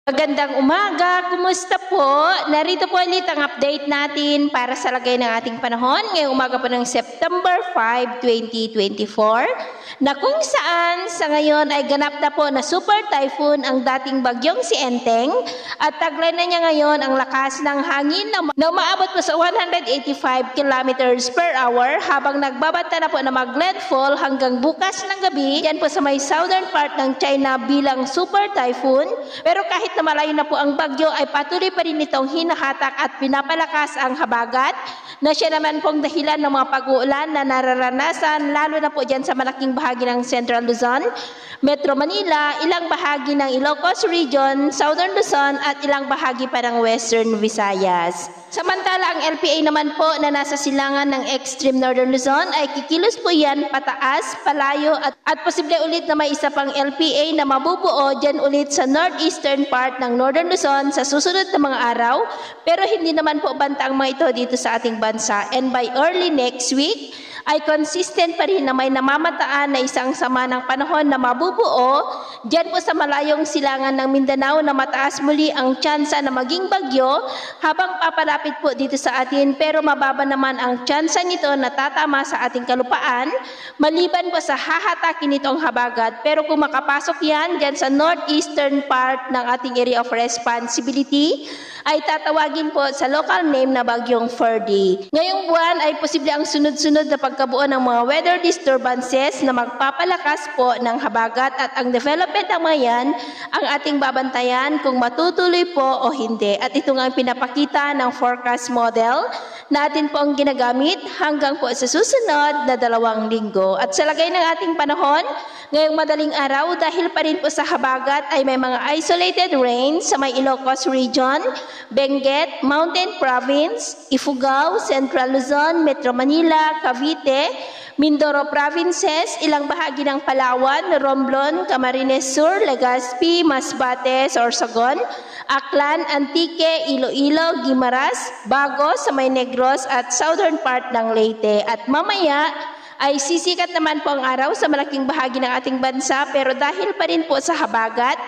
Magandang umaga, kumusta po? Narito po ulit ang update natin para sa lagay ng ating panahon ngayong umaga po ng September 5, 2024 na kung saan sa ngayon ay ganap na po na super typhoon ang dating bagyong si Enteng at taglay na niya ngayon ang lakas ng hangin na umaabot po sa 185 kilometers per hour habang nagbabanta na po na mag-landfall hanggang bukas ng gabi yan po sa may southern part ng China bilang super typhoon. Pero kahit na malayo na po ang bagyo ay patuloy pa rin itong hinahatak at pinapalakas ang habagat na siya naman pong dahilan ng mga pag-uulan na nararanasan lalo na po dyan sa malaking bahagi ng Central Luzon, Metro Manila, ilang bahagi ng Ilocos Region, Southern Luzon at ilang bahagi pa ng Western Visayas. Samantala ang LPA naman po na nasa silangan ng extreme Northern Luzon ay kikilos po yan pataas, palayo at posible ulit na may isa pang LPA na mabubuo dyan ulit sa northeastern part ng Northern Luzon sa susunod na mga araw. Pero hindi naman po banta ang mga ito dito sa ating bansa. And by early next week, ay consistent pa rin na may namamataan na isang sama ng panahon na mabubuo dyan po sa malayong silangan ng Mindanao na mataas muli ang tsansa na maging bagyo habang papalapit po dito sa atin pero mababa naman ang tsansa nito na tatama sa ating kalupaan maliban po sa hahatakin nitong habagat. Pero kung makapasok yan dyan sa northeastern part ng ating area of responsibility ay tatawagin po sa local name na bagyong Ferdy. Ngayong buwan ay posible ang sunod-sunod na pagkabuo ng mga weather disturbances na magpapalakas po ng habagat at ang development ng mga yan ang ating babantayan kung matutuloy po o hindi. At ito nga ang pinapakita ng forecast model natin po ang ginagamit hanggang po sa susunod na 2 linggo. At sa lagay ng ating panahon, ngayong madaling araw dahil pa rin po sa habagat ay may mga isolated rains sa may Ilocos Region, Benguet, Mountain Province, Ifugao, Central Luzon, Metro Manila, Cavite, Mindoro Provinces, ilang bahagi ng Palawan, Romblon, Camarines Sur, Legazpi, Masbate, Sorsogon, Aklan, Antique, Iloilo, Guimaras, Bago sa may Negros at southern part ng Leyte. At mamaya ay sisikat naman po ang araw sa malaking bahagi ng ating bansa pero dahil pa rin po sa habagat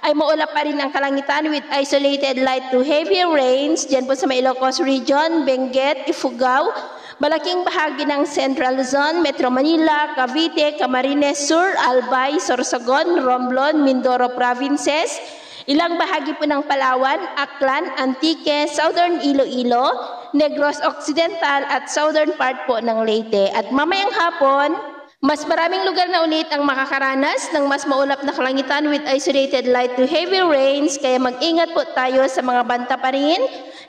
ay maulap pa rin ang kalangitan with isolated light to heavy rains dyan po sa may Ilocos Region, Benguet, Ifugao, malaking bahagi ng Central Luzon, Metro Manila, Cavite, Camarines Sur, Albay, Sorsogon, Romblon, Mindoro Provinces, ilang bahagi po ng Palawan, Aklan, Antique, Southern Iloilo, Negros Occidental at southern part po ng Leyte. At mamayang hapon, mas maraming lugar na ulit ang makakaranas ng mas maulap na kalangitan with isolated light to heavy rains kaya mag-ingat po tayo sa mga banta pa rin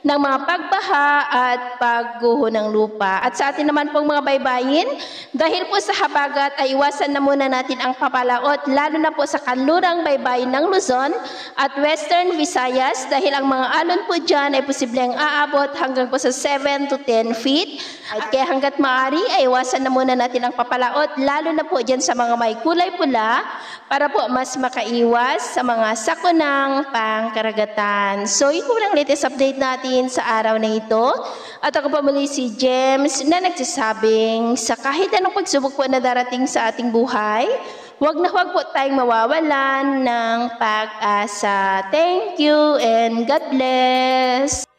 ng mga pagbaha at pagguho ng lupa. At sa atin naman pong mga baybayin, dahil po sa habagat ay iwasan na muna natin ang papalaot lalo na po sa kanlurang baybayin ng Luzon at Western Visayas dahil ang mga alon po dyan ay posibleng aabot hanggang po sa 7 to 10 feet. At kaya hanggat maaari ay iwasan na muna natin ang papalaot lalo na po dyan sa mga may kulay pula para po mas makaiwas sa mga sakunang pangkaragatan. So yun po ang latest update natin sa araw na ito. At ako po muli si James na nagsasabing sa kahit anong pagsubok po na darating sa ating buhay, huwag na huwag po tayong mawawalan ng pag-asa. Thank you and God bless!